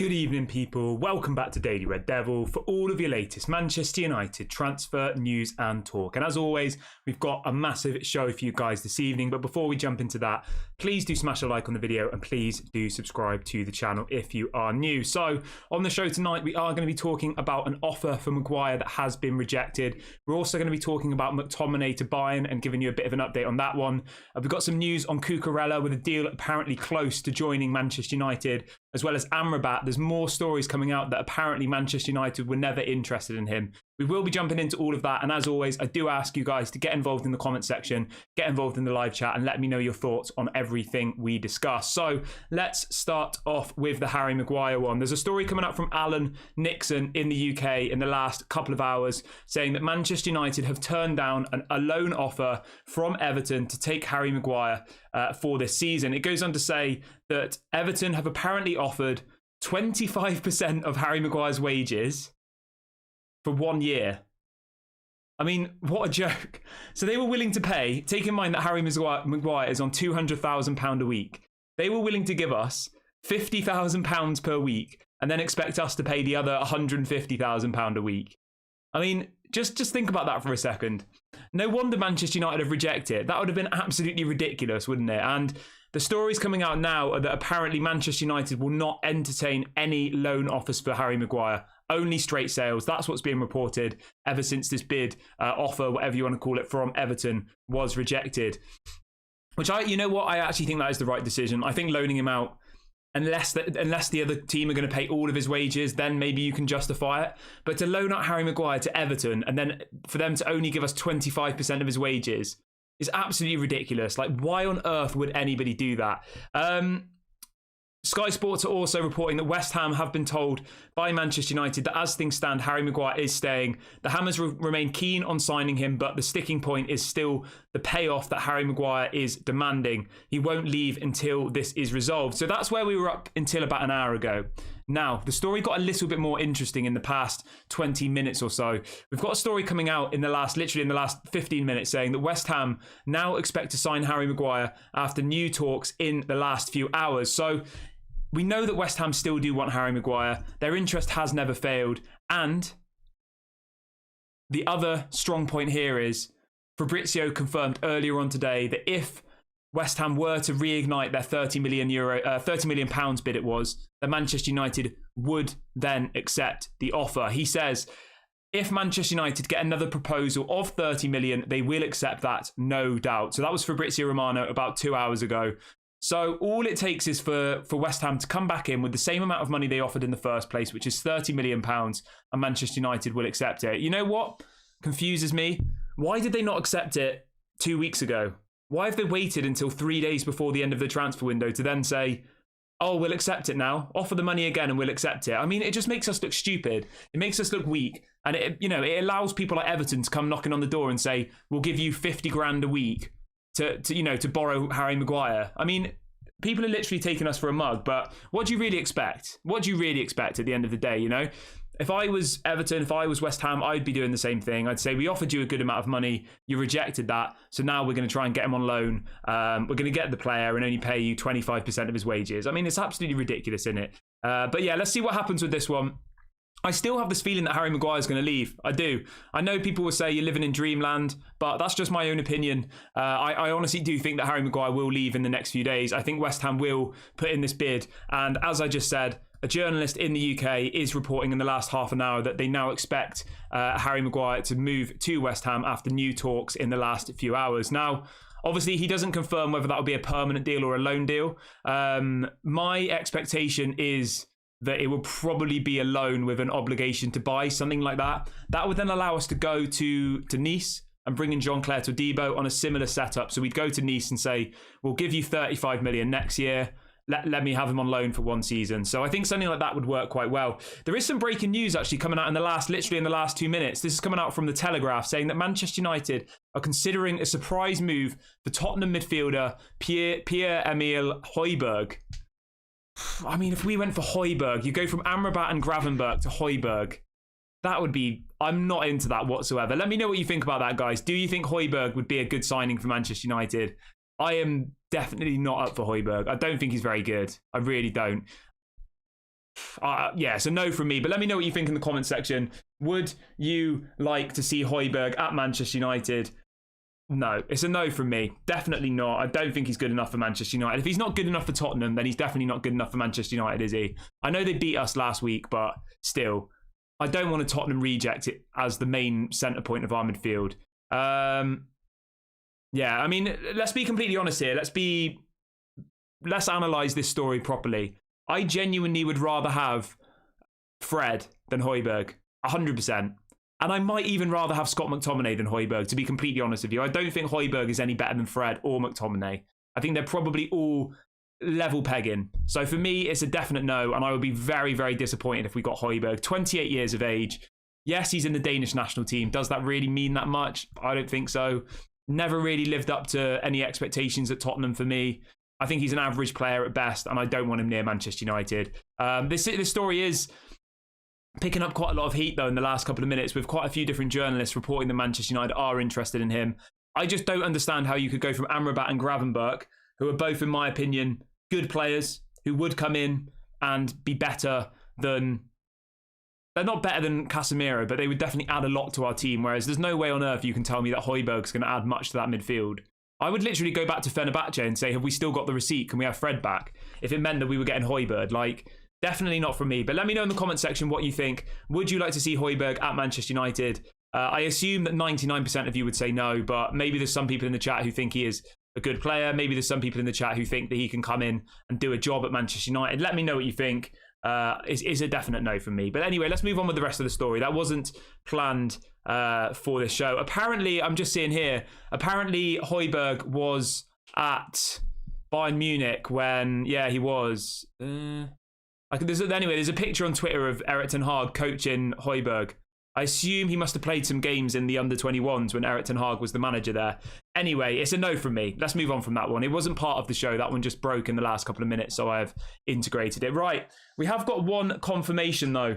Good evening, people. Welcome back to Daily Red Devil for all of your latest Manchester United transfer news and talk. And as always, we've got a massive show for you guys this evening. But before we jump into that, please do smash a like on the video and please do subscribe to the channel if you are new. So on the show tonight, we are going to be talking about an offer for Maguire that has been rejected. We're also going to be talking about McTominay to Bayern and giving you a bit of an update on that one. We've got some news on Cucurella with a deal apparently close to joining Manchester United, as well as Amrabat. There's more stories coming out that apparently Manchester United were never interested in him. We will be jumping into all of that. And as always, I do ask you guys to get involved in the comment section, get involved in the live chat and let me know your thoughts on everything we discuss. So let's start off with the Harry Maguire one. There's a story coming out from Alan Nixon in the UK in the last couple of hours saying that Manchester United have turned down a loan offer from Everton to take Harry Maguire for this season. It goes on to say that Everton have apparently offered 25% of Harry Maguire's wages for 1 year. I mean, what a joke. So they were willing to pay, take in mind that Harry Maguire is on £200,000 a week. They were willing to give us £50,000 per week and then expect us to pay the other £150,000 a week. I mean, just think about that for a second. No wonder Manchester United have rejected it. That would have been absolutely ridiculous, wouldn't it? And the stories coming out now are that apparently Manchester United will not entertain any loan offers for Harry Maguire. Only straight sales. That's what's being reported ever since this bid, offer, whatever you want to call it, from Everton was rejected. Which you know what? I actually think that is the right decision. I think loaning him out, unless the other team are going to pay all of his wages, then maybe you can justify it. But to loan out Harry Maguire to Everton and then for them to only give us 25% of his wages is absolutely ridiculous. Like, why on earth would anybody do that? Sky Sports are also reporting that West Ham have been told by Manchester United that as things stand, Harry Maguire is staying. The Hammers remain keen on signing him, but the sticking point is still the payoff that Harry Maguire is demanding. He won't leave until this is resolved. So that's where we were up until about an hour ago. Now, the story got a little bit more interesting in the past 20 minutes or so. We've got a story coming out literally in the last 15 minutes saying that West Ham now expect to sign Harry Maguire after new talks in the last few hours. So we know that West Ham still do want Harry Maguire. Their interest has never failed. And the other strong point here is Fabrizio confirmed earlier on today that if West Ham were to reignite their £30 million bid, it was, that Manchester United would then accept the offer. He says, if Manchester United get another proposal of 30 million, they will accept that, no doubt. So that was Fabrizio Romano about 2 hours ago. So all it takes is for West Ham to come back in with the same amount of money they offered in the first place, which is £30 million, and Manchester United will accept it. You know what confuses me? Why did they not accept it 2 weeks ago? Why have they waited until 3 days before the end of the transfer window to then say, oh, we'll accept it now, offer the money again and we'll accept it? I mean, it just makes us look stupid. It makes us look weak. And it allows people like Everton to come knocking on the door and say, we'll give you 50 grand a week to borrow Harry Maguire. I mean, people are literally taking us for a mug, but what do you really expect? What do you really expect at the end of the day, you know? If I was Everton, if I was West Ham, I'd be doing the same thing. I'd say, we offered you a good amount of money, you rejected that, so now we're going to try and get him on loan. We're going to get the player and only pay you 25% of his wages. I mean, it's absolutely ridiculous, isn't it? But yeah, let's see what happens with this one. I still have this feeling that Harry Maguire is going to leave. I do. I know people will say you're living in dreamland, but that's just my own opinion. I honestly do think that Harry Maguire will leave in the next few days. I think West Ham will put in this bid. And as I just said, a journalist in the UK is reporting in the last half an hour that they now expect Harry Maguire to move to West Ham after new talks in the last few hours. Now, obviously, he doesn't confirm whether that will be a permanent deal or a loan deal. My expectation is that it will probably be a loan with an obligation to buy, something like that. That would then allow us to go to Nice and bring in Jean-Claire Todibo on a similar setup. So we'd go to Nice and say, we'll give you 35 million next year. Let me have him on loan for 1 season. So I think something like that would work quite well. There is some breaking news actually coming out literally in the last 2 minutes. This is coming out from the Telegraph saying that Manchester United are considering a surprise move for Tottenham midfielder Pierre-Emile Højbjerg. I mean, if we went for Højbjerg, you go from Amrabat and Gravenberch to Højbjerg. That would be... I'm not into that whatsoever. Let me know what you think about that, guys. Do you think Højbjerg would be a good signing for Manchester United? I am definitely not up for Højbjerg. I don't think he's very good. I really don't. Yeah, it's a no from me. But let me know what you think in the comment section. Would you like to see Højbjerg at Manchester United? No, it's a no from me. Definitely not. I don't think he's good enough for Manchester United. If he's not good enough for Tottenham, then he's definitely not good enough for Manchester United, is he? I know they beat us last week, but still, I don't want a Tottenham reject it as the main centre point of our midfield. Yeah, I mean, let's be completely honest here. Let's analyse this story properly. I genuinely would rather have Fred than Højbjerg, 100%. And I might even rather have Scott McTominay than Højbjerg, to be completely honest with you. I don't think Højbjerg is any better than Fred or McTominay. I think they're probably all level pegging. So for me, it's a definite no, and I would be very, very disappointed if we got Højbjerg. 28 years of age. Yes, he's in the Danish national team. Does that really mean that much? I don't think so. Never really lived up to any expectations at Tottenham for me. I think he's an average player at best, and I don't want him near Manchester United. This story is picking up quite a lot of heat, though, in the last couple of minutes, with quite a few different journalists reporting that Manchester United are interested in him. I just don't understand how you could go from Amrabat and Gravenberch, who are both, in my opinion, good players, who would come in and be better than... They're not better than Casemiro, but they would definitely add a lot to our team, whereas there's no way on earth you can tell me that Højbjerg's going to add much to that midfield. I would literally go back to Fenerbahce and say, have we still got the receipt? Can we have Fred back? If it meant that we were getting Højbjerg, like... Definitely not from me, but let me know in the comment section what you think. Would you like to see Højbjerg at Manchester United? I assume that 99% of you would say no, but maybe there's some people in the chat who think he is a good player. Maybe there's some people in the chat who think that he can come in and do a job at Manchester United. Let me know what you think. It's a definite no from me. But anyway, let's move on with the rest of the story. That wasn't planned for this show. Apparently, I'm just seeing here, apparently Højbjerg was at Bayern Munich when, yeah, he was... Anyway, there's a picture on Twitter of Erik ten Hag coaching Højbjerg. I assume he must have played some games in the under-21s when Erik ten Hag was the manager there. Anyway, it's a no from me. Let's move on from that one. It wasn't part of the show. That one just broke in the last couple of minutes, so I've integrated it. Right, we have got one confirmation, though.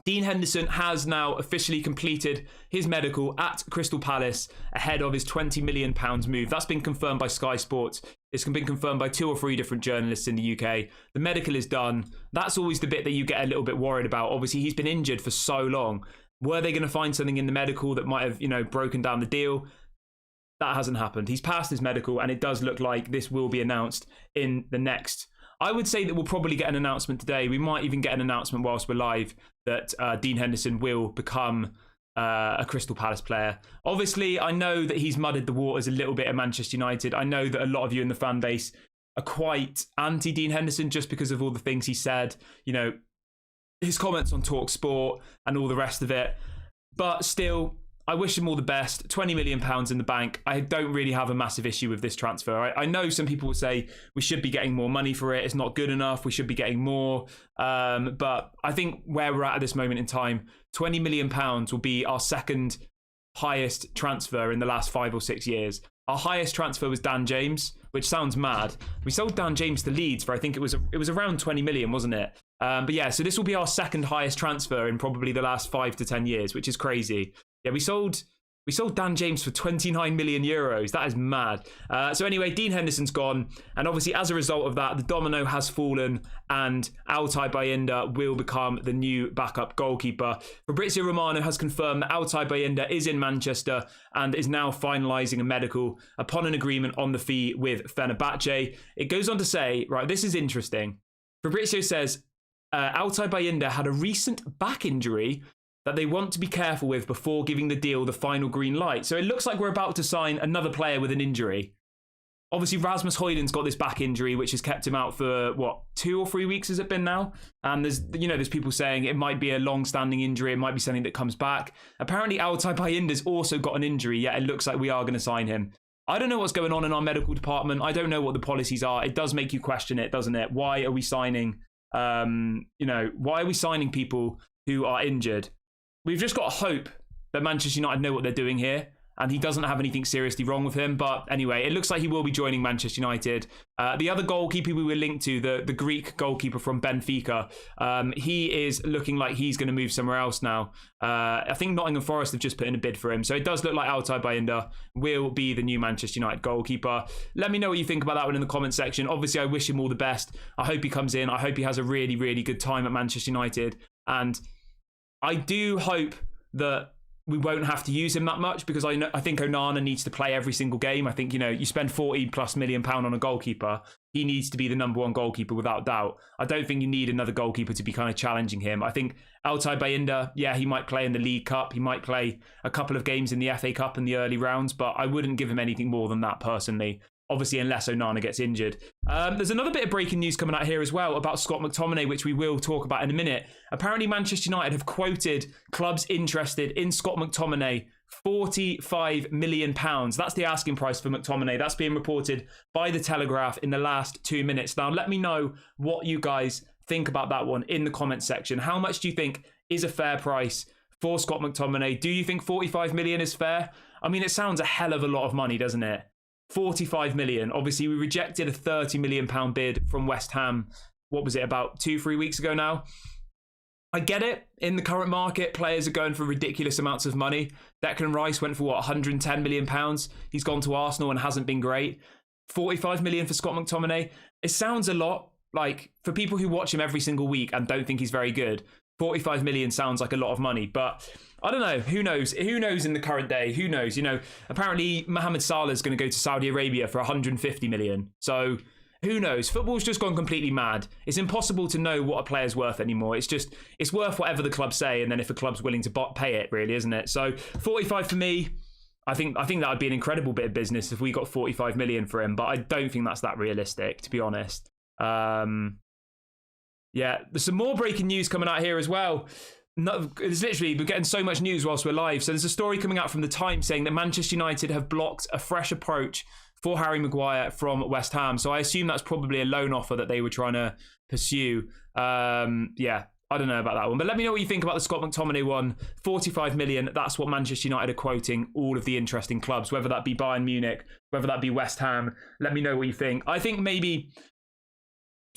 Dean Henderson has now officially completed his medical at Crystal Palace ahead of his £20 million move. That's been confirmed by Sky Sports. It's been confirmed by 2 or 3 different journalists in the UK. The medical is done. That's always the bit that you get a little bit worried about. Obviously, he's been injured for so long. Were they going to find something in the medical that might have, broken down the deal? That hasn't happened. He's passed his medical, and it does look like this will be announced in the next... I would say that we'll probably get an announcement today. We might even get an announcement whilst we're live that Dean Henderson will become a Crystal Palace player. Obviously, I know that he's muddied the waters a little bit at Manchester United. I know that a lot of you in the fan base are quite anti-Dean Henderson just because of all the things he said. His comments on Talk Sport and all the rest of it. But still... I wish him all the best. £20 million in the bank. I don't really have a massive issue with this transfer. I know some people will say we should be getting more money for it. It's not good enough. We should be getting more. But I think where we're at this moment in time, £20 million will be our second highest transfer in the last 5 or 6 years. Our highest transfer was Dan James, which sounds mad. We sold Dan James to Leeds for, I think it was around 20 million, wasn't it? But yeah, so this will be our second highest transfer in probably the last 5 to 10 years, which is crazy. Yeah, we sold Dan James for 29 million euros. That is mad. So anyway, Dean Henderson's gone. And obviously, as a result of that, the domino has fallen and Altay Bayindir will become the new backup goalkeeper. Fabrizio Romano has confirmed that Altay Bayindir is in Manchester and is now finalising a medical upon an agreement on the fee with Fenerbahce. It goes on to say, right, this is interesting. Fabrizio says, Altay Bayindir had a recent back injury that they want to be careful with before giving the deal the final green light. So it looks like we're about to sign another player with an injury. Obviously, Rasmus Højlund's got this back injury, which has kept him out for, 2 or 3 weeks has it been now? And there's people saying it might be a long-standing injury. It might be something that comes back. Apparently, Altay Bayindir's also got an injury, yet it looks like we are going to sign him. I don't know what's going on in our medical department. I don't know what the policies are. It does make you question it, doesn't it? Why are we signing, why are we signing people who are injured? We've just got to hope that Manchester United know what they're doing here and he doesn't have anything seriously wrong with him. But anyway, it looks like he will be joining Manchester United. The other goalkeeper we were linked to, the Greek goalkeeper from Benfica, he is looking like he's going to move somewhere else now. I think Nottingham Forest have just put in a bid for him. So it does look like Altay Bayindir will be the new Manchester United goalkeeper. Let me know what you think about that one in the comment section. Obviously, I wish him all the best. I hope he comes in. I hope he has a really, really good time at Manchester United. And I do hope that we won't have to use him that much, because I think Onana needs to play every single game. I think, you spend £40+ million on a goalkeeper. He needs to be the number one goalkeeper without doubt. I don't think you need another goalkeeper to be kind of challenging him. I think Altay Bayindir, yeah, he might play in the League Cup. He might play a couple of games in the FA Cup in the early rounds, but I wouldn't give him anything more than that personally. Obviously, unless Onana gets injured. There's another bit of breaking news coming out here as well about Scott McTominay, which we will talk about in a minute. Apparently, Manchester United have quoted clubs interested in Scott McTominay £45 million. That's the asking price for McTominay. That's being reported by The Telegraph in the last 2 minutes. Now, let me know what you guys think about that one in the comments section. How much do you think is a fair price for Scott McTominay? Do you think 45 million is fair? I mean, it sounds a hell of a lot of money, doesn't it? 45 million. Obviously, we rejected a £30 million bid from West Ham. What was it, about 2-3 weeks ago now? I get it. In the current market, players are going for ridiculous amounts of money. Declan Rice went for, £110 million? He's gone to Arsenal and hasn't been great. 45 million for Scott McTominay. It sounds a lot. Like, for people who watch him every single week and don't think he's very good, 45 million sounds like a lot of money, but I don't know. Who knows? Who knows in the current day? Who knows? Apparently Mohamed Salah is going to go to Saudi Arabia for 150 million. So who knows? Football's just gone completely mad. It's impossible to know what a player's worth anymore. It's worth whatever the clubs say, and then if a club's willing to pay it, really, isn't it? So 45 for me. I think that would be an incredible bit of business if we got 45 million for him, but I don't think that's that realistic, to be honest. Yeah, there's some more breaking news coming out here as well. It's literally, we're getting so much news whilst we're live. So there's a story coming out from The Times saying that Manchester United have blocked a fresh approach for Harry Maguire from West Ham. So I assume that's probably a loan offer that they were trying to pursue. Yeah, I don't know about that one. But let me know what you think about the Scott McTominay one. 45 million, that's what Manchester United are quoting all of the interesting clubs, whether that be Bayern Munich, whether that be West Ham. Let me know what you think. I think maybe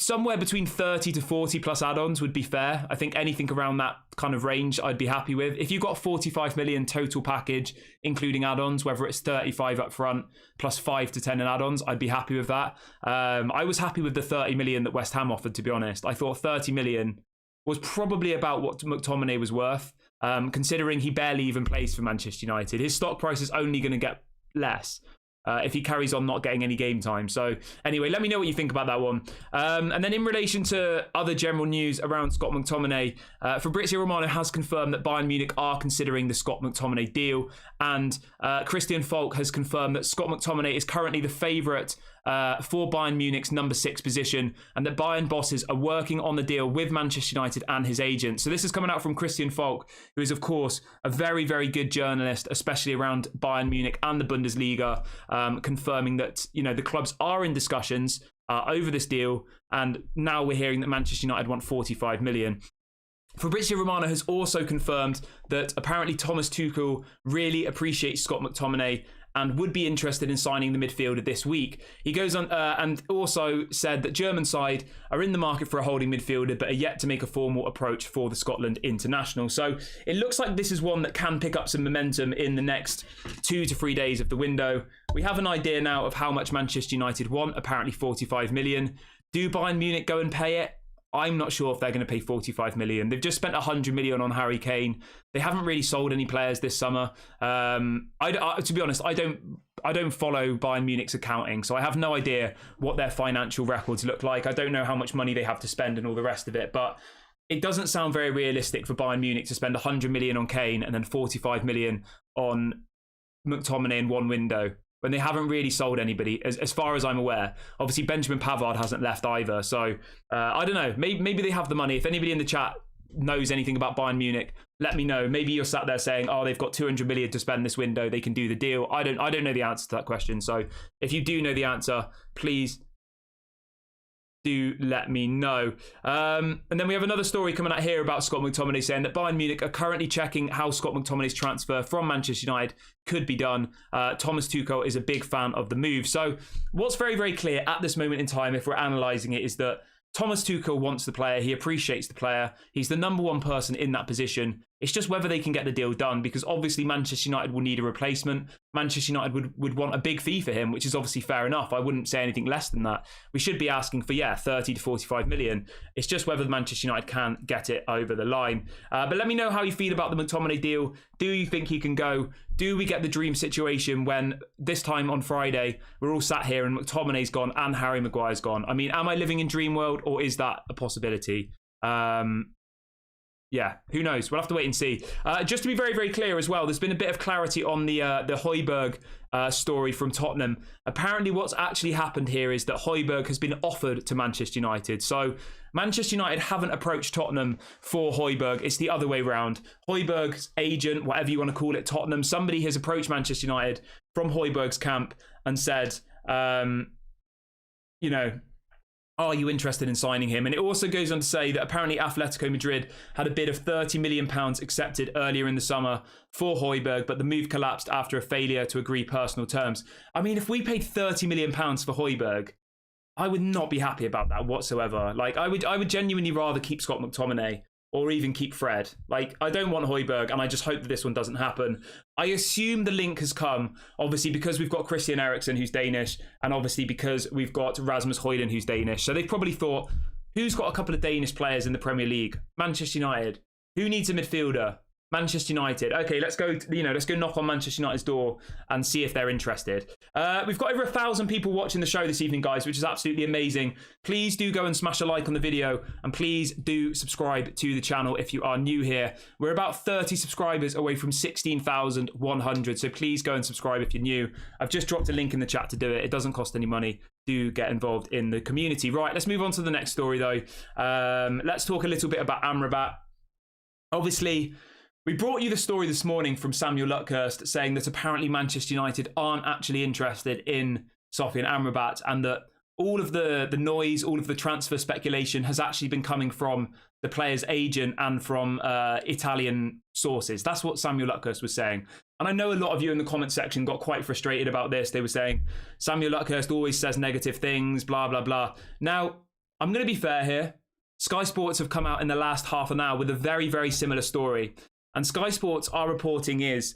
somewhere between 30 to 40 plus add-ons would be fair. I think anything around that kind of range I'd be happy with. If you got a 45 million total package, including add-ons, whether it's 35 up front plus 5 to 10 in add-ons, I'd be happy with that. I was happy with the 30 million that West Ham offered, to be honest. I thought 30 million was probably about what McTominay was worth, considering he barely even plays for Manchester United. His stock price is only going to get less if he carries on not getting any game time. So anyway, let me know what you think about that one. And then in relation to other general news around Scott McTominay, Fabrizio Romano has confirmed that Bayern Munich are considering the Scott McTominay deal. And Christian Falk has confirmed that Scott McTominay is currently the favourite for Bayern Munich's number 6 position, and that Bayern bosses are working on the deal with Manchester United and his agent. So this is coming out from Christian Falk, who is, of course, a very, very good journalist, especially around Bayern Munich and the Bundesliga, confirming that, the clubs are in discussions over this deal, and now we're hearing that Manchester United want 45 million. Fabrizio Romano has also confirmed that apparently Thomas Tuchel really appreciates Scott McTominay and would be interested in signing the midfielder this week. He goes on and also said that German side are in the market for a holding midfielder, but are yet to make a formal approach for the Scotland international. So it looks like this is one that can pick up some momentum in the next 2 to 3 days of the window. We have an idea now of how much Manchester United want, apparently 45 million. Do Bayern Munich go and pay it? I'm not sure if they're going to pay 45 million. They've just spent 100 million on Harry Kane. They haven't really sold any players this summer. To be honest, I don't follow Bayern Munich's accounting, so I have no idea what their financial records look like. I don't know how much money they have to spend and all the rest of it, but it doesn't sound very realistic for Bayern Munich to spend 100 million on Kane and then 45 million on McTominay in one window, when they haven't really sold anybody, as far as I'm aware. Obviously, Benjamin Pavard hasn't left either. So, I don't know. Maybe they have the money. If anybody in the chat knows anything about Bayern Munich, let me know. Maybe you're sat there saying, oh, they've got 200 million to spend this window, they can do the deal. I don't know the answer to that question. So, if you do know the answer, please do let me know. And then we have another story coming out here about Scott McTominay saying that Bayern Munich are currently checking how Scott McTominay's transfer from Manchester United could be done. Thomas Tuchel is a big fan of the move. So what's very, very clear at this moment in time, if we're analysing it, is that Thomas Tuchel wants the player. He appreciates the player. He's the number one person in that position. It's just whether they can get the deal done, because obviously Manchester United will need a replacement. Manchester United would want a big fee for him, which is obviously fair enough. I wouldn't say anything less than that. We should be asking for, 30 to 45 million. It's just whether Manchester United can get it over the line. But let me know how you feel about the McTominay deal. Do you think he can go? Do we get the dream situation when this time on Friday, we're all sat here and McTominay's gone and Harry Maguire's gone? I mean, am I living in dream world, or is that a possibility? Yeah, who knows? We'll have to wait and see. Just to be very, very clear as well, there's been a bit of clarity on the Højbjerg story from Tottenham. Apparently what's actually happened here is that Højbjerg has been offered to Manchester United. So Manchester United haven't approached Tottenham for Højbjerg. It's the other way around. Højbjerg's agent, whatever you want to call it, Tottenham, somebody has approached Manchester United from Højbjerg's camp and said, are you interested in signing him? And it also goes on to say that apparently Atletico Madrid had a bid of £30 million accepted earlier in the summer for Højbjerg, but the move collapsed after a failure to agree personal terms. I mean, if we paid £30 million for Højbjerg, I would not be happy about that whatsoever. Like, I would genuinely rather keep Scott McTominay or even keep Fred. Like, I don't want Højbjerg, and I just hope that this one doesn't happen. I assume the link has come, obviously, because we've got Christian Eriksen, who's Danish, and obviously because we've got Rasmus Højlund, who's Danish. So they've probably thought, who's got a couple of Danish players in the Premier League? Manchester United. Who needs a midfielder? Manchester United. Okay, let's go knock on Manchester United's door and see if they're interested. We've got over 1,000 people watching the show this evening, guys, which is absolutely amazing. Please do go and smash a like on the video, and please do subscribe to the channel if you are new here. We're about 30 subscribers away from 16,100, so please go and subscribe if you're new. I've just dropped a link in the chat to do it. It doesn't cost any money. Do get involved in the community. Right, let's move on to the next story, though. Let's talk a little bit about Amrabat. Obviously, we brought you the story this morning from Samuel Luckhurst saying that apparently Manchester United aren't actually interested in Sofyan Amrabat, and that all of the noise, all of the transfer speculation has actually been coming from the player's agent and from Italian sources. That's what Samuel Luckhurst was saying. And I know a lot of you in the comment section got quite frustrated about this. They were saying, Samuel Luckhurst always says negative things, blah, blah, blah. Now, I'm going to be fair here. Sky Sports have come out in the last half an hour with a very, very similar story. And Sky Sports are reporting the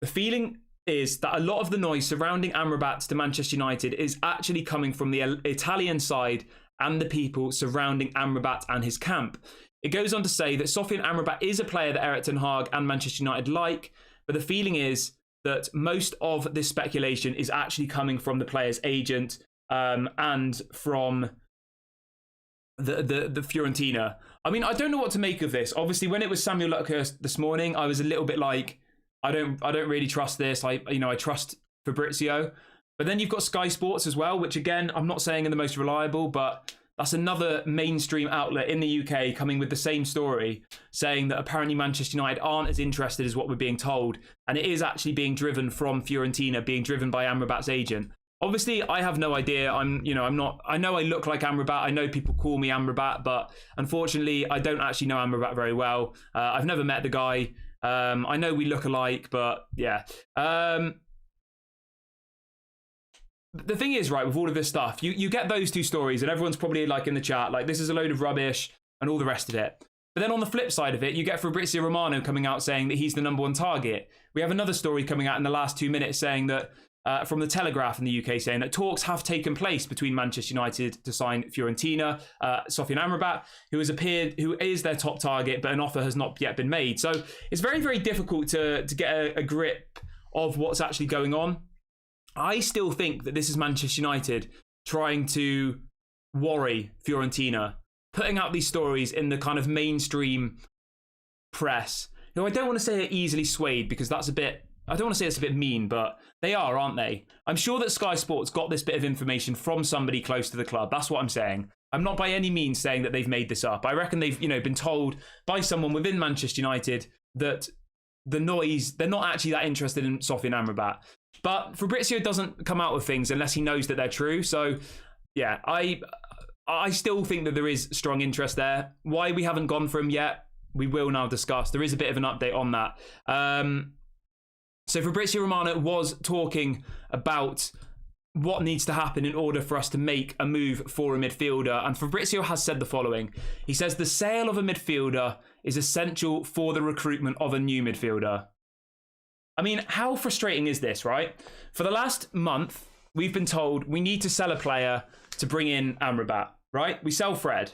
feeling is that a lot of the noise surrounding Amrabat to Manchester United is actually coming from the Italian side and the people surrounding Amrabat and his camp. It goes on to say that Sofyan Amrabat is a player that Erik ten Hag and Manchester United like, but the feeling is that most of this speculation is actually coming from the player's agent and from the Fiorentina. I mean, I don't know what to make of this. Obviously, when it was Samuel Luckhurst this morning, I was a little bit like, I don't really trust this. I trust Fabrizio. But then you've got Sky Sports as well, which again, I'm not saying are the most reliable, but that's another mainstream outlet in the UK coming with the same story, saying that apparently Manchester United aren't as interested as what we're being told. And it is actually being driven from Fiorentina, being driven by Amrabat's agent. Obviously, I have no idea. I know I look like Amrabat. I know people call me Amrabat, but unfortunately, I don't actually know Amrabat very well. I've never met the guy. I know we look alike, but yeah. The thing is, right, with all of this stuff, you get those two stories and everyone's probably like in the chat, like this is a load of rubbish and all the rest of it. But then on the flip side of it, you get Fabrizio Romano coming out saying that he's the number one target. We have another story coming out in the last 2 minutes saying that from the Telegraph in the UK saying that talks have taken place between Manchester United to sign Fiorentina, Sofyan Amrabat, who is their top target, but an offer has not yet been made. So it's very, very difficult to get a grip of what's actually going on. I still think that this is Manchester United trying to worry Fiorentina, putting out these stories in the kind of mainstream press. You know, I don't want to say they're easily swayed because that's a bit, I don't want to say it's a bit mean, but they are, aren't they? I'm sure that Sky Sports got this bit of information from somebody close to the club. That's what I'm saying. I'm not by any means saying that they've made this up. I reckon they've, been told by someone within Manchester United that the noise, they're not actually that interested in Sofyan Amrabat. But Fabrizio doesn't come out with things unless he knows that they're true. So, yeah, I I still think that there is strong interest there. Why we haven't gone for him yet, we will now discuss. There is a bit of an update on that. So Fabrizio Romano was talking about what needs to happen in order for us to make a move for a midfielder. And Fabrizio has said the following. He says the sale of a midfielder is essential for the recruitment of a new midfielder. I mean, how frustrating is this, right? For the last month, we've been told we need to sell a player to bring in Amrabat, right? We sell Fred.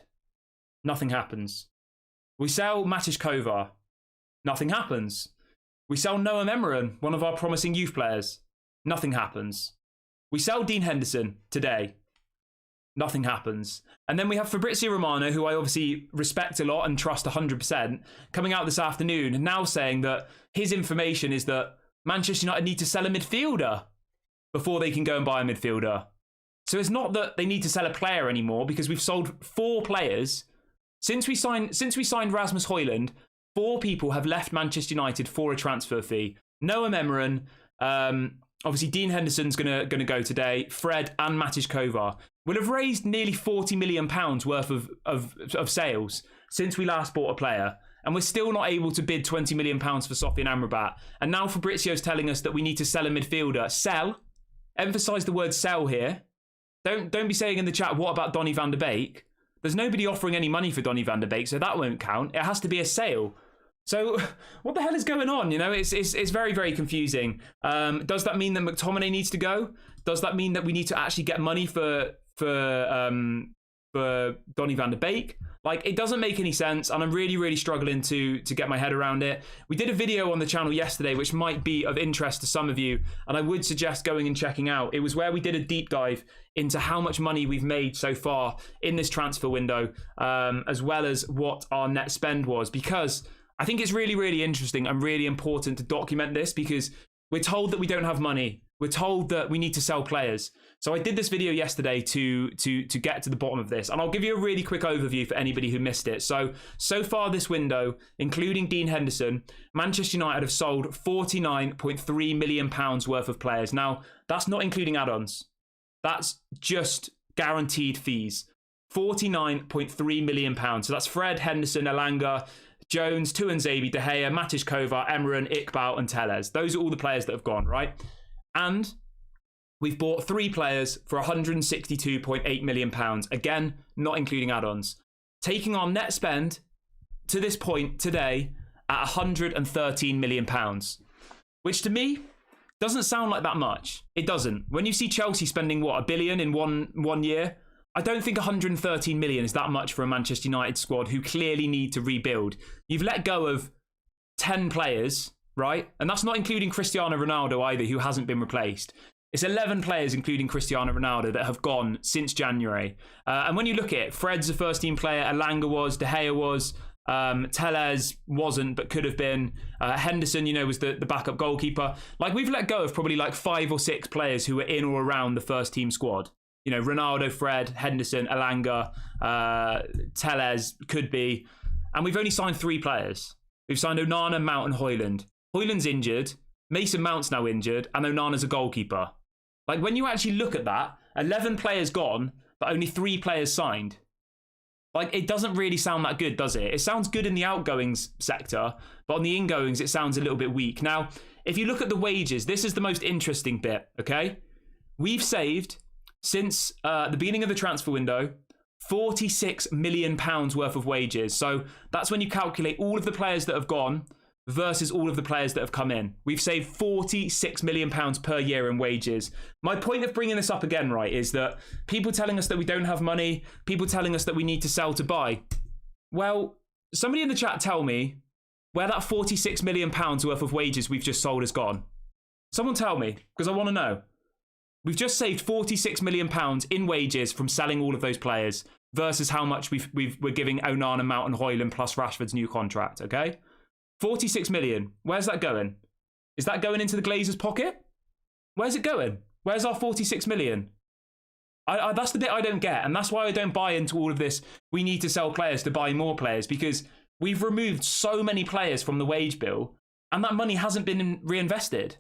Nothing happens. We sell Matic Kovar. Nothing happens. We sell Noah Memran, one of our promising youth players. Nothing happens. We sell Dean Henderson today. Nothing happens. And then we have Fabrizio Romano, who I obviously respect a lot and trust 100%, coming out this afternoon and now saying that his information is that Manchester United need to sell a midfielder before they can go and buy a midfielder. So it's not that they need to sell a player anymore, because we've sold 4 players. Since we signed Rasmus Højlund, 4 people have left Manchester United for a transfer fee. Noah Memran, obviously Dean Henderson's gonna go today. Fred and Matic Kovar will have raised nearly £40 million worth of sales since we last bought a player. And we're still not able to bid £20 million for Sofian Amrabat. And now Fabrizio's telling us that we need to sell a midfielder. Sell. Emphasise the word sell here. Don't be saying in the chat, what about Donny van der Beek? There's nobody offering any money for Donny van der Beek, so that won't count. It has to be a sale. So what the hell is going on? You know, it's very, very confusing. Does that mean that McTominay needs to go? Does that mean that we need to actually get money for Donny van der Beek? Like, it doesn't make any sense, and I'm really, really struggling to get my head around it. We did a video on the channel yesterday, which might be of interest to some of you, and I would suggest going and checking out. It was where we did a deep dive into how much money we've made so far in this transfer window, as well as what our net spend was, because I think it's really, really interesting and really important to document this, because we're told that we don't have money. We're told that we need to sell players. So I did this video yesterday to get to the bottom of this, and I'll give you a really quick overview for anybody who missed it. So far this window, including Dean Henderson, Manchester United have sold £49.3 million worth of players. Now, that's not including add-ons. That's just guaranteed fees. £49.3 million. So that's Fred, Henderson, Elanga, Jones, Tuanzebe, De Gea, Matic Kovar, Emran, Iqbal, and Tellez. Those are all the players that have gone, right? And we've bought 3 players for £162.8 million. Again, not including add-ons. Taking our net spend to this point today at £113 million. Which to me doesn't sound like that much. It doesn't. When you see Chelsea spending, what, £1 billion in one year? I don't think 113 million is that much for a Manchester United squad who clearly need to rebuild. You've let go of 10 players, right? And that's not including Cristiano Ronaldo either, who hasn't been replaced. It's 11 players, including Cristiano Ronaldo, that have gone since January. And when you look at it, Fred's a first-team player, Elanga was, De Gea was, Tellez wasn't, but could have been. Henderson, you know, was the backup goalkeeper. Like, we've let go of probably like 5 or 6 players who were in or around the first-team squad. You know, Ronaldo, Fred, Henderson, Elanga, Tellez, could be. And we've only signed 3 players. We've signed Onana, Mount, and Højlund. Højlund's injured. Mason Mount's now injured. And Onana's a goalkeeper. Like, when you actually look at that, 11 players gone, but only 3 players signed. Like, it doesn't really sound that good, does it? It sounds good in the outgoings sector, but on the ingoings, it sounds a little bit weak. Now, if you look at the wages, this is the most interesting bit, okay? We've saved, since the beginning of the transfer window, £46 million worth of wages. So that's when you calculate all of the players that have gone versus all of the players that have come in. We've saved £46 million per year in wages. My point of bringing this up again, right, is that people telling us that we don't have money, people telling us that we need to sell to buy. Well, somebody in the chat tell me where that £46 million worth of wages we've just sold has gone. Someone tell me, because I want to know. We've just saved £46 million in wages from selling all of those players versus how much we're giving Onana, Mount, and Højlund plus Rashford's new contract, okay? 46 million. Where's that going? Is that going into the Glazers' pocket? Where's it going? Where's our 46 million? That's the bit I don't get, and that's why I don't buy into all of this. We need to sell players to buy more players, because we've removed so many players from the wage bill, and that money hasn't been reinvested.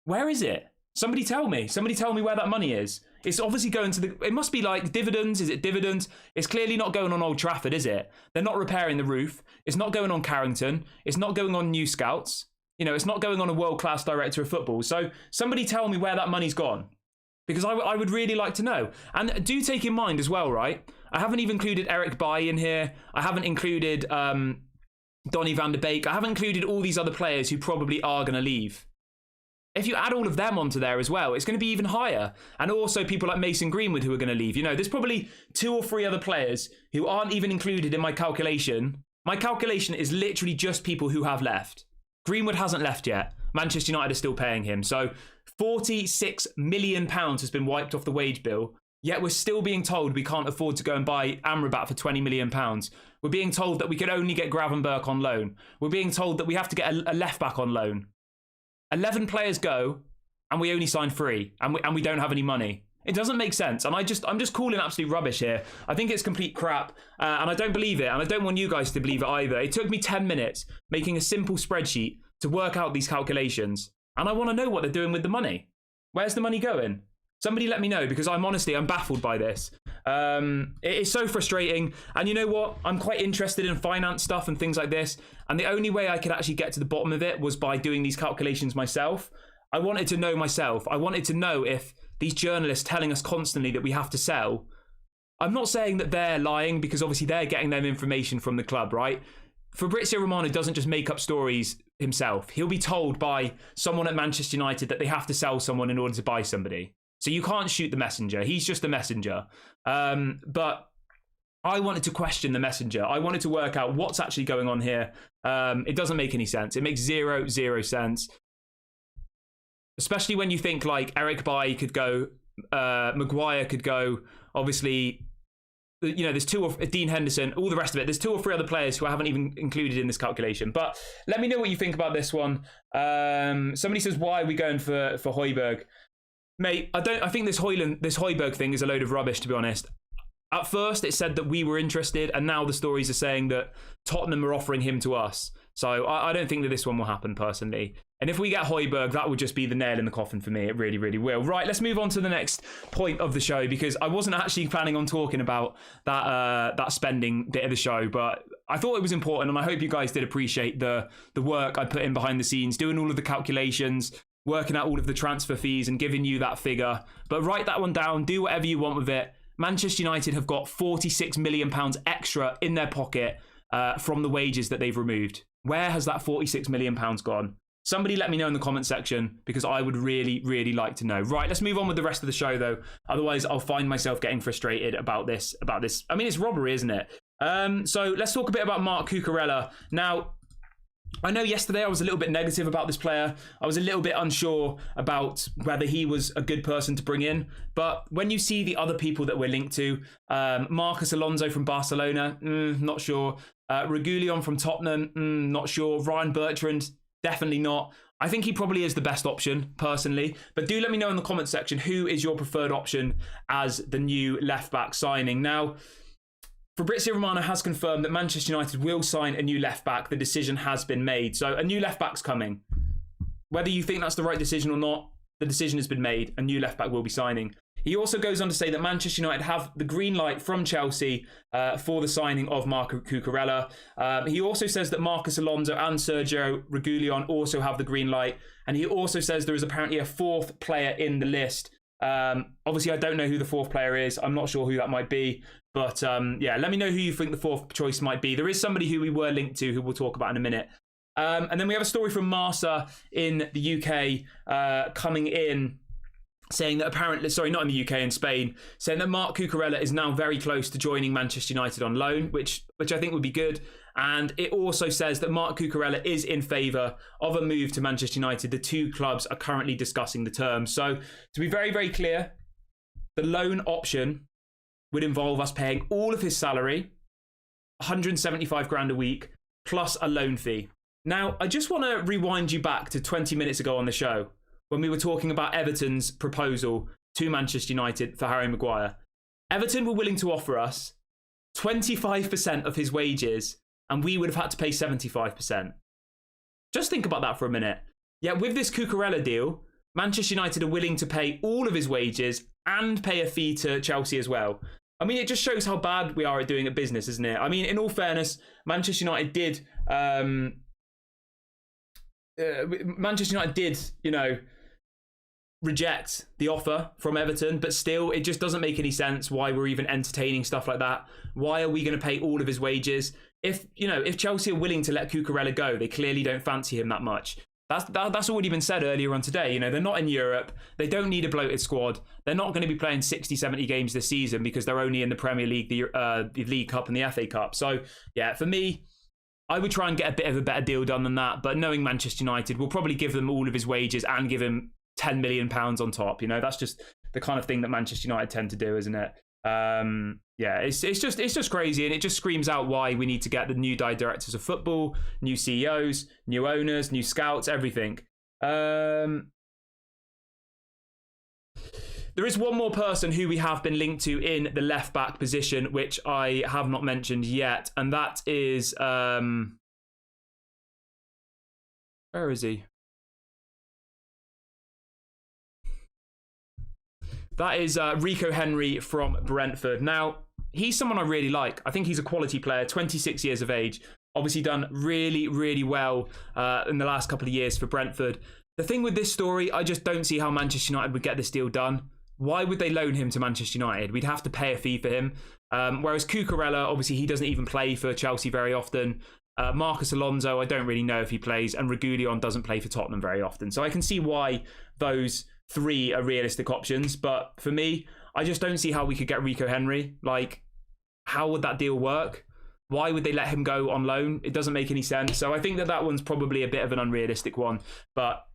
Where is it? Somebody tell me. Somebody tell me where that money is. It's obviously going to it must be like dividends. Is it dividends? It's clearly not going on Old Trafford, is it? They're not repairing the roof. It's not going on Carrington. It's not going on new scouts. You know, it's not going on a world-class director of football. So somebody tell me where that money's gone. Because I would really like to know. And do take in mind as well, right? I haven't even included Eric Bailly in here. I haven't included Donny van der Beek. I haven't included all these other players who probably are going to leave. If you add all of them onto there as well, it's going to be even higher. And also people like Mason Greenwood who are going to leave. You know, there's probably 2 or 3 other players who aren't even included in my calculation. My calculation is literally just people who have left. Greenwood hasn't left yet. Manchester United are still paying him. So £46 million has been wiped off the wage bill, yet we're still being told we can't afford to go and buy Amrabat for £20 million. We're being told that we can only get Gravenberch on loan. We're being told that we have to get a left-back on loan. 11 players go, and we only sign 3, and we don't have any money. It doesn't make sense, and I'm just calling absolute rubbish here. I think it's complete crap, and I don't believe it, and I don't want you guys to believe it either. It took me 10 minutes making a simple spreadsheet to work out these calculations. And I want to know what they're doing with the money. Where's the money going? Somebody let me know, because I'm baffled by this. It is so frustrating. And you know what? I'm quite interested in finance stuff and things like this. And the only way I could actually get to the bottom of it was by doing these calculations myself. I wanted to know myself. I wanted to know if these journalists telling us constantly that we have to sell. I'm not saying that they're lying, because obviously they're getting their information from the club, right? Fabrizio Romano doesn't just make up stories himself. He'll be told by someone at Manchester United that they have to sell someone in order to buy somebody. So you can't shoot the messenger. He's just a messenger. But I wanted to question the messenger. I wanted to work out what's actually going on here. It doesn't make any sense. It makes zero sense. Especially when you think like Eric Bailly could go, Maguire could go, obviously, you know, there's 2 or Dean Henderson, all the rest of it. There's 2 or 3 other players who I haven't even included in this calculation. But let me know what you think about this one. Somebody says, why are we going for Højbjerg? Mate, I think this Højbjerg thing is a load of rubbish, to be honest. At first, it said that we were interested, and now the stories are saying that Tottenham are offering him to us. So I don't think that this one will happen, personally. And if we get Højbjerg, that would just be the nail in the coffin for me. It really, really will. Right, let's move on to the next point of the show, because I wasn't actually planning on talking about that spending bit of the show, but I thought it was important, and I hope you guys did appreciate the work I put in behind the scenes, doing all of the calculations, working out all of the transfer fees and giving you that figure. But write that one down, do whatever you want with it. Manchester United have got £46 million extra in their pocket from the wages that they've removed. Where has that £46 million gone? Somebody let me know in the comment section, because I would really, really like to know. Right, let's move on with the rest of the show, though. Otherwise, I'll find myself getting frustrated about this. I mean, it's robbery, isn't it? So let's talk a bit about Marc Cucurella. Now, I know yesterday I was a little bit negative about this player. I was a little bit unsure about whether he was a good person to bring in. But when you see the other people that we're linked to, Marcus Alonso from Barcelona, not sure. Reguilon from Tottenham, not sure. Ryan Bertrand, definitely not. I think he probably is the best option, personally. But do let me know in the comment section, who is your preferred option as the new left-back signing. Now, Fabrizio Romano has confirmed that Manchester United will sign a new left-back. The decision has been made. So a new left-back's coming. Whether you think that's the right decision or not, the decision has been made. A new left-back will be signing. He also goes on to say that Manchester United have the green light from Chelsea for the signing of Marc Cucurella. He also says that Marcus Alonso and Sergio Reguilon also have the green light. And he also says there is apparently a 4th player in the list. Obviously, I don't know who the 4th player is. I'm not sure who that might be. But yeah, let me know who you think the 4th choice might be. There is somebody who we were linked to who we'll talk about in a minute. And then we have a story from Marca in the UK coming in, saying that apparently, sorry, not in the UK, in Spain, saying that Marc Cucurella is now very close to joining Manchester United on loan, which I think would be good. And it also says that Marc Cucurella is in favour of a move to Manchester United. The 2 clubs are currently discussing the terms. So to be very, very clear, the loan option would involve us paying all of his salary, 175 grand a week, plus a loan fee. Now, I just want to rewind you back to 20 minutes ago on the show, when we were talking about Everton's proposal to Manchester United for Harry Maguire. Everton were willing to offer us 25% of his wages, and we would have had to pay 75%. Just think about that for a minute. Yet with this Cucurella deal, Manchester United are willing to pay all of his wages and pay a fee to Chelsea as well. I mean, it just shows how bad we are at doing a business, isn't it? I mean, in all fairness, Manchester United did, you know, reject the offer from Everton, but still, it just doesn't make any sense why we're even entertaining stuff like that. Why are we going to pay all of his wages? If Chelsea are willing to let Cucurella go, they clearly don't fancy him that much. That's already been said earlier on today. You know, they're not in Europe. They don't need a bloated squad. They're not going to be playing 60, 70 games this season because they're only in the Premier League, the League Cup and the FA Cup. So, yeah, for me, I would try and get a bit of a better deal done than that. But knowing Manchester United, we'll probably give them all of his wages and give him £10 million on top. You know, that's just the kind of thing that Manchester United tend to do, isn't it? Yeah, it's just crazy, and it just screams out why we need to get the new directors of football, new CEOs, new owners, new scouts, everything. There is one more person who we have been linked to in the left back position, which I have not mentioned yet, and that is where is he? That is Rico Henry from Brentford. Now, he's someone I really like. I think he's a quality player, 26 years of age. Obviously done really, really well in the last couple of years for Brentford. The thing with this story, I just don't see how Manchester United would get this deal done. Why would they loan him to Manchester United? We'd have to pay a fee for him. Whereas Cucurella, obviously, he doesn't even play for Chelsea very often. Marcus Alonso, I don't really know if he plays. And Reguilon doesn't play for Tottenham very often. So I can see why those three are realistic options, but for me, I just don't see how we could get Rico Henry. Like, how would that deal work? Why would they let him go on loan? It doesn't make any sense. So I think that one's probably a bit of an unrealistic one. But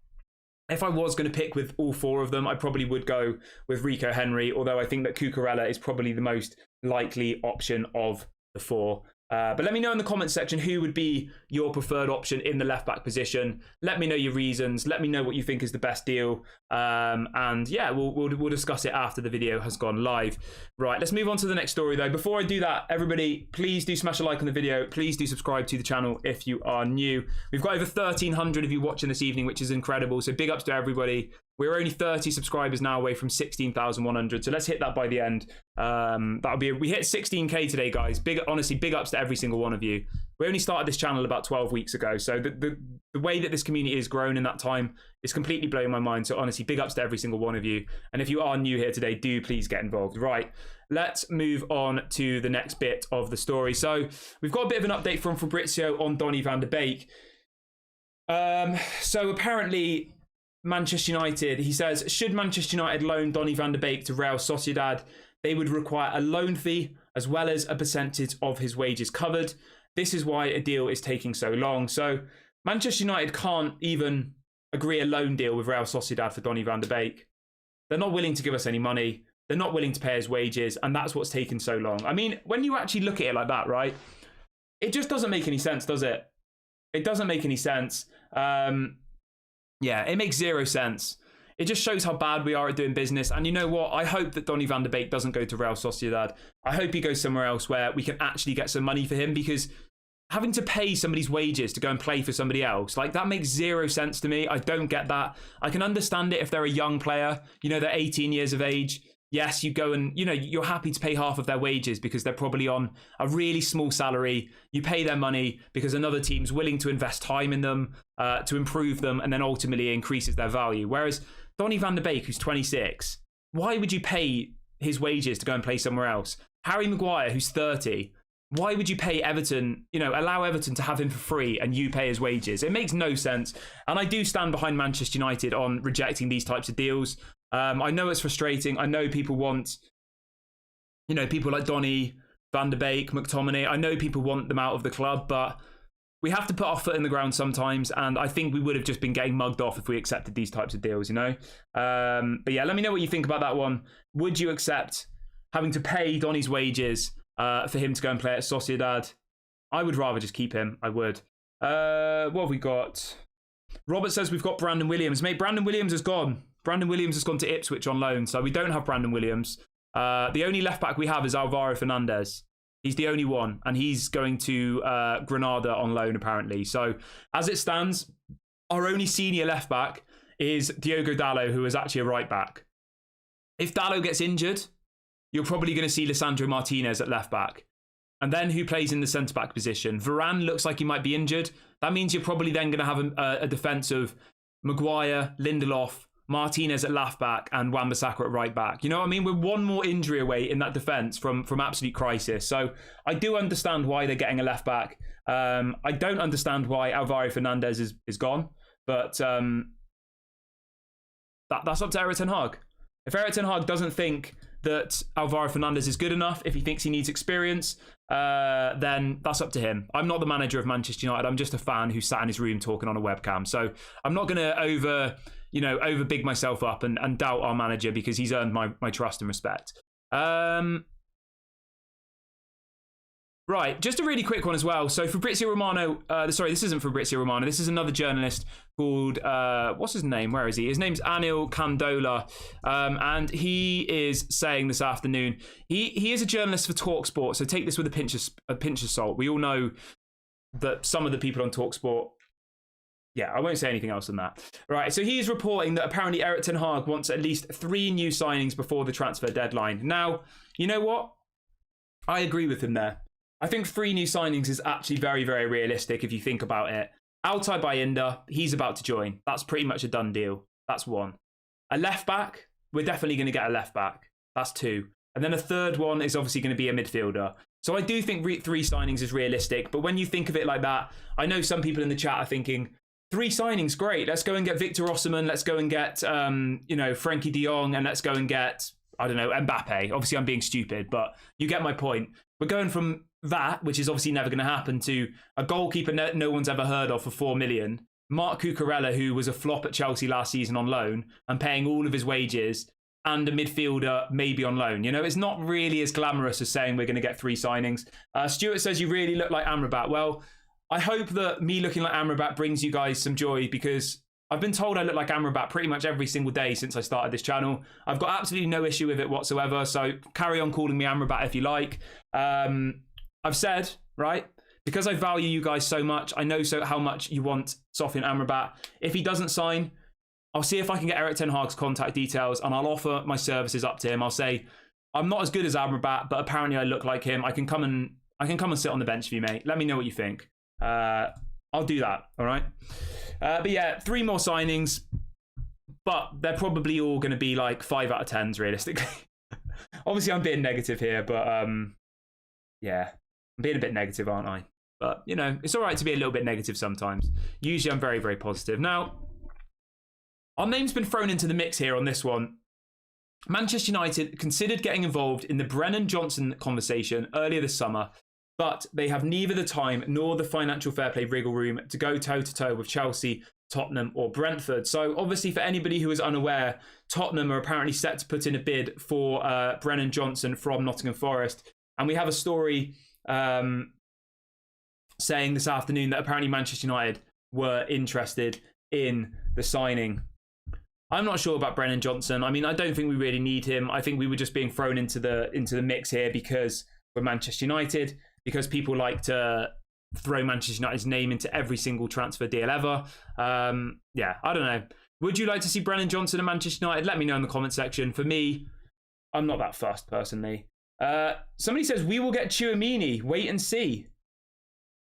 if I was going to pick with all four of them, I probably would go with Rico Henry, although I think that Cucurella is probably the most likely option of the four. But let me know in the comments section who would be your preferred option in the left back position. Let me know your reasons. Let me know what you think is the best deal. And yeah, we'll discuss it after the video has gone live. Right, let's move on to the next story though. Before I do that, everybody, please do smash a like on the video. Please do subscribe to the channel if you are new. We've got over 1,300 of you watching this evening, which is incredible. So big ups to everybody. We're only 30 subscribers now away from 16,100. So let's hit that by the end. We hit 16K today, guys. Honestly, big ups to every single one of you. We only started this channel about 12 weeks ago. So the way that this community has grown in that time is completely blowing my mind. So honestly, big ups to every single one of you. And if you are new here today, do please get involved. Right, let's move on to the next bit of the story. So we've got a bit of an update from Fabrizio on Donny van de Beek. So apparently, Manchester United, he says, should Manchester United loan Donny van de Beek to Real Sociedad, they would require a loan fee as well as a percentage of his wages covered. This is why a deal is taking so long. So Manchester United can't even agree a loan deal with Real Sociedad for Donny van de Beek. They're not willing to give us any money. They're not willing to pay his wages, and that's what's taken so long. I mean, when you actually look at it like that, right, it just doesn't make any sense, does it? It doesn't make any sense. Yeah, it makes zero sense. It just shows how bad we are at doing business. And you know what? I hope that Donny van de Beek doesn't go to Real Sociedad. I hope he goes somewhere else where we can actually get some money for him, because having to pay somebody's wages to go and play for somebody else, like, that makes zero sense to me. I don't get that. I can understand it if they're a young player, you know, they're 18 years of age. Yes, you go and, you know, you're happy to pay half of their wages because they're probably on a really small salary. You pay their money because another team's willing to invest time in them, to improve them, and then ultimately increases their value. Whereas Donny van de Beek, who's 26, why would you pay his wages to go and play somewhere else? Harry Maguire, who's 30, why would you pay Everton, you know, allow Everton to have him for free and you pay his wages? It makes no sense. And I do stand behind Manchester United on rejecting these types of deals. I know it's frustrating. I know people want, you know, people like Donny, Van de Beek, McTominay. I know people want them out of the club, but we have to put our foot in the ground sometimes. And I think we would have just been getting mugged off if we accepted these types of deals, you know? But yeah, let me know what you think about that one. Would you accept having to pay Donny's wages for him to go and play at Sociedad? I would rather just keep him. I would. What have we got? Robert says we've got Brandon Williams. Mate, Brandon Williams has gone. Brandon Williams has gone to Ipswich on loan, so we don't have Brandon Williams. The only left back we have is Alvaro Fernandez. He's the only one, and he's going to Granada on loan, apparently. So as it stands, our only senior left back is Diogo Dalot, who is actually a right back. If Dalot gets injured, you're probably going to see Lisandro Martinez at left back. And then who plays in the centre-back position? Varane looks like he might be injured. That means you're probably then going to have a defence of Maguire, Lindelof, Martinez at left back, and Wan-Bissaka at right back. You know what I mean? We're one more injury away in that defence from absolute crisis. So I do understand why they're getting a left back. I don't understand why Alvaro Fernandez is gone. But that's up to Erik ten Hag. If Erik ten Hag doesn't think that Alvaro Fernandez is good enough, if he thinks he needs experience, then that's up to him. I'm not the manager of Manchester United. I'm just a fan who sat in his room talking on a webcam. So I'm not going to over big myself up and doubt our manager because he's earned my trust and respect. Right, just a really quick one as well. So Fabrizio Romano, sorry, this isn't Fabrizio Romano. This is another journalist called, what's his name? Where is he? His name's Anil Kandola. And he is saying this afternoon, he is a journalist for TalkSport. So take this with a pinch of salt. We all know that some of the people on TalkSport, yeah, I won't say anything else than that. Right, so he's reporting that apparently Erik ten Hag wants at least 3 new signings before the transfer deadline. Now, you know what? I agree with him there. I think 3 new signings is actually very, very realistic if you think about it. Altay Bayindir, he's about to join. That's pretty much a done deal. That's 1. A left back, we're definitely going to get a left back. That's 2. And then a third one is obviously going to be a midfielder. So I do think 3 signings is realistic. But when you think of it like that, I know some people in the chat are thinking, 3 signings, great. Let's go and get Victor Osimhen. Let's go and get, Frankie de Jong. And let's go and get, I don't know, Mbappe. Obviously, I'm being stupid, but you get my point. We're going from that, which is obviously never going to happen, to a goalkeeper no one's ever heard of for 4 million. Marc Cucurella, who was a flop at Chelsea last season on loan, and paying all of his wages, and a midfielder maybe on loan. You know, it's not really as glamorous as saying we're going to get 3 signings. Stuart says you really look like Amrabat. Well, I hope that me looking like Amrabat brings you guys some joy, because I've been told I look like Amrabat pretty much every single day since I started this channel. I've got absolutely no issue with it whatsoever, so carry on calling me Amrabat if you like. I've said, right, because I value you guys so much, I know how much you want Sofyan Amrabat. If he doesn't sign, I'll see if I can get Erik ten Hag's contact details and I'll offer my services up to him. I'll say, I'm not as good as Amrabat, but apparently I look like him. I can come and sit on the bench for you, mate. Let me know what you think. I'll do that, all right? But yeah, 3 more signings, but they're probably all going to be like 5 out of 10s realistically. Obviously, I'm being negative here, but yeah, I'm being a bit negative, aren't I? But, you know, it's all right to be a little bit negative sometimes. Usually I'm very, very positive. Now, our name's been thrown into the mix here on this one. Manchester United considered getting involved in the Brennan Johnson conversation earlier this summer, but they have neither the time nor the financial fair play wriggle room to go toe-to-toe with Chelsea, Tottenham or Brentford. So obviously, for anybody who is unaware, Tottenham are apparently set to put in a bid for Brennan Johnson from Nottingham Forest. And we have a story saying this afternoon that apparently Manchester United were interested in the signing. I'm not sure about Brennan Johnson. I mean, I don't think we really need him. I think we were just being thrown into the mix here because we're Manchester United, because people like to throw Manchester United's name into every single transfer deal ever. Yeah, I don't know. Would you like to see Brennan Johnson at Manchester United? Let me know in the comment section. For me, I'm not that fussed personally. Somebody says, we will get Tchouaméni. Wait and see.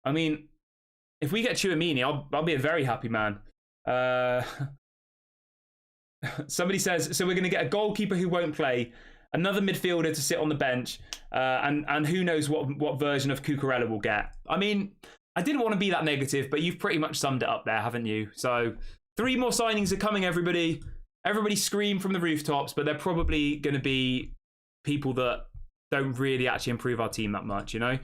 I mean, if we get Tchouaméni, I'll be a very happy man. Somebody says, so we're going to get a goalkeeper who won't play, another midfielder to sit on the bench, and who knows what version of Cucurella we'll get. I mean, I didn't want to be that negative, but you've pretty much summed it up there, haven't you? So 3 more signings are coming, everybody. Everybody scream from the rooftops, but they're probably going to be people that don't really actually improve our team that much, you know?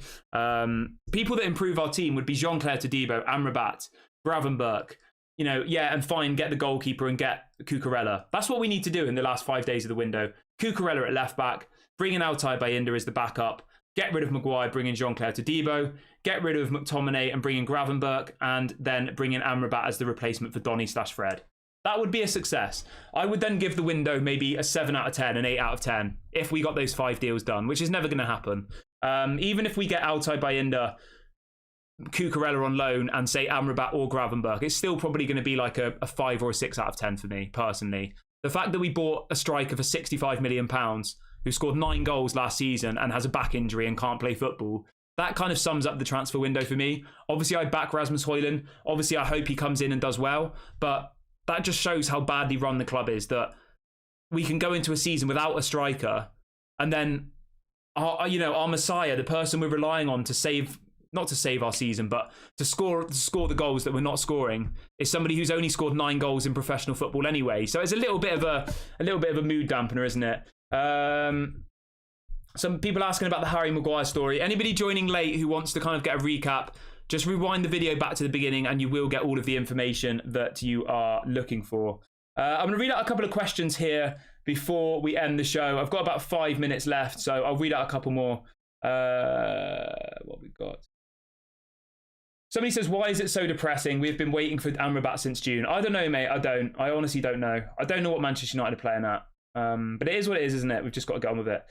People that improve our team would be Jean-Claire Todibo, Amrabat, Gravenberch, you know, yeah, and fine, get the goalkeeper and get Cucurella. That's what we need to do in the last 5 days of the window. Cucurella at left back, bring in Altay Bayindir as the backup, get rid of Maguire, bring in Jean-Claire Todibo, get rid of McTominay and bring in Gravenberch, and then bring in Amrabat as the replacement for Donny/Fred. That would be a success. I would then give the window maybe a 7 out of 10, an 8 out of 10, if we got those 5 deals done, which is never going to happen. Even if we get Altay Bayindir, Cucurella on loan, and say Amrabat or Gravenberch, it's still probably going to be like a 5 or a 6 out of 10 for me, personally. The fact that we bought a striker for £65 million who scored 9 goals last season and has a back injury and can't play football, that kind of sums up the transfer window for me. Obviously, I back Rasmus Højlund. Obviously, I hope he comes in and does well. But that just shows how badly run the club is, that we can go into a season without a striker, and then our Messiah, the person we're relying on to save, not to save our season, but to score the goals that we're not scoring, is somebody who's only scored 9 goals in professional football anyway. So it's a little bit of a mood dampener, isn't it? Some people asking about the Harry Maguire story. Anybody joining late who wants to kind of get a recap, just rewind the video back to the beginning and you will get all of the information that you are looking for. I'm going to read out a couple of questions here before we end the show. I've got about 5 minutes left, so I'll read out a couple more. What we got? Somebody says, why is it so depressing? We've been waiting for Amrabat since June. I don't know, mate. I honestly don't know. I don't know what Manchester United are playing at. But it is what it is, isn't it? We've just got to get on with it.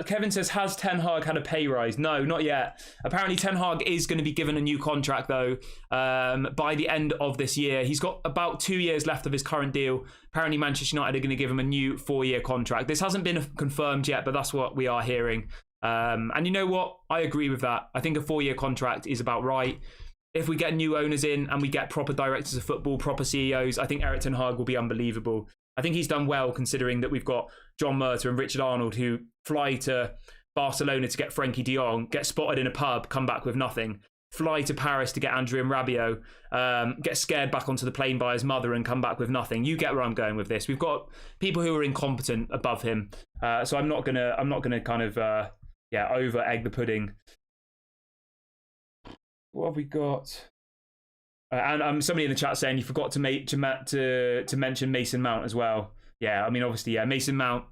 Kevin says, has Ten Hag had a pay rise? No, not yet. Apparently Ten Hag is going to be given a new contract though by the end of this year. He's got about 2 years left of his current deal. Apparently Manchester United are going to give him a new 4-year contract. This hasn't been confirmed yet, but that's what we are hearing. And you know what? I agree with that. I think a 4-year contract is about right. If we get new owners in and we get proper directors of football, proper CEOs, I think Erik Ten Hag will be unbelievable. I think he's done well considering that we've got John Murtough and Richard Arnold who fly to Barcelona to get Frenkie de Jong, get spotted in a pub, come back with nothing. Fly to Paris to get Andrea Rabiot, get scared back onto the plane by his mother and come back with nothing. You get where I'm going with this. We've got people who are incompetent above him. So I'm not gonna kind of over egg the pudding. What have we got? And somebody in the chat saying you forgot to mention Mason Mount as well. Yeah, I mean, obviously, yeah, Mason Mount.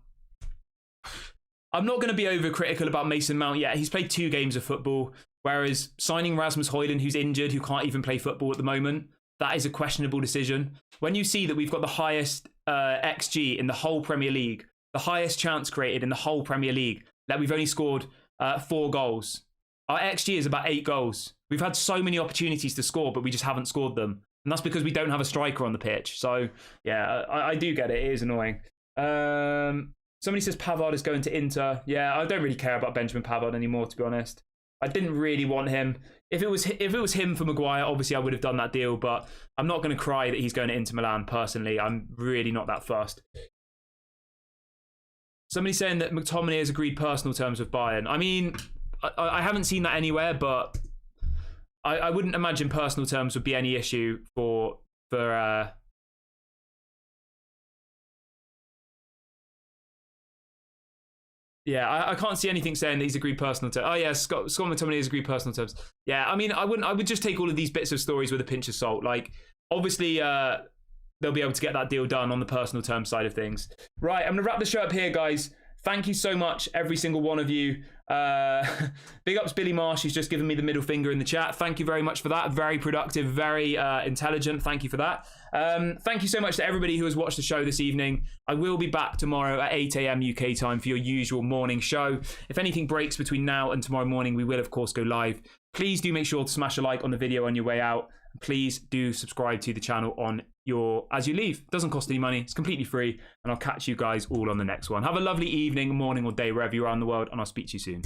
I'm not going to be overcritical about Mason Mount yet. He's played 2 games of football, whereas signing Rasmus Højlund, who's injured, who can't even play football at the moment, that is a questionable decision. When you see that we've got the highest XG in the whole Premier League, the highest chance created in the whole Premier League, that we've only scored 4 goals. Our XG is about 8 goals. We've had so many opportunities to score, but we just haven't scored them. And that's because we don't have a striker on the pitch. So, yeah, I do get it. It is annoying. Somebody says Pavard is going to Inter. Yeah, I don't really care about Benjamin Pavard anymore, to be honest. I didn't really want him. If it was him for Maguire, obviously I would have done that deal, but I'm not going to cry that he's going to Inter Milan, personally. I'm really not that fussed. Somebody's saying that McTominay has agreed personal terms with Bayern. I mean, I haven't seen that anywhere, but I wouldn't imagine personal terms would be any issue for yeah, I can't see anything saying that he's agreed personal terms. Oh yeah, Scott McTominay has agreed personal terms. Yeah, I mean, I would just take all of these bits of stories with a pinch of salt. Like, obviously, they'll be able to get that deal done on the personal terms side of things. Right, I'm gonna wrap the show up here, guys. Thank you so much, every single one of you. Big ups Billy Marsh, who's just given me the middle finger in the chat. Thank you very much for that. Very productive, very intelligent. Thank you for that. Thank you so much to everybody who has watched the show this evening. I will be back tomorrow at 8 a.m. UK time for your usual morning show. If anything breaks between now and tomorrow morning, we will, of course, go live. Please do make sure to smash a like on the video on your way out. Please do subscribe to the channel as you leave. It doesn't cost any money. It's completely free. And I'll catch you guys all on the next one. Have a lovely evening, morning, or day, wherever you are in the world. And I'll speak to you soon.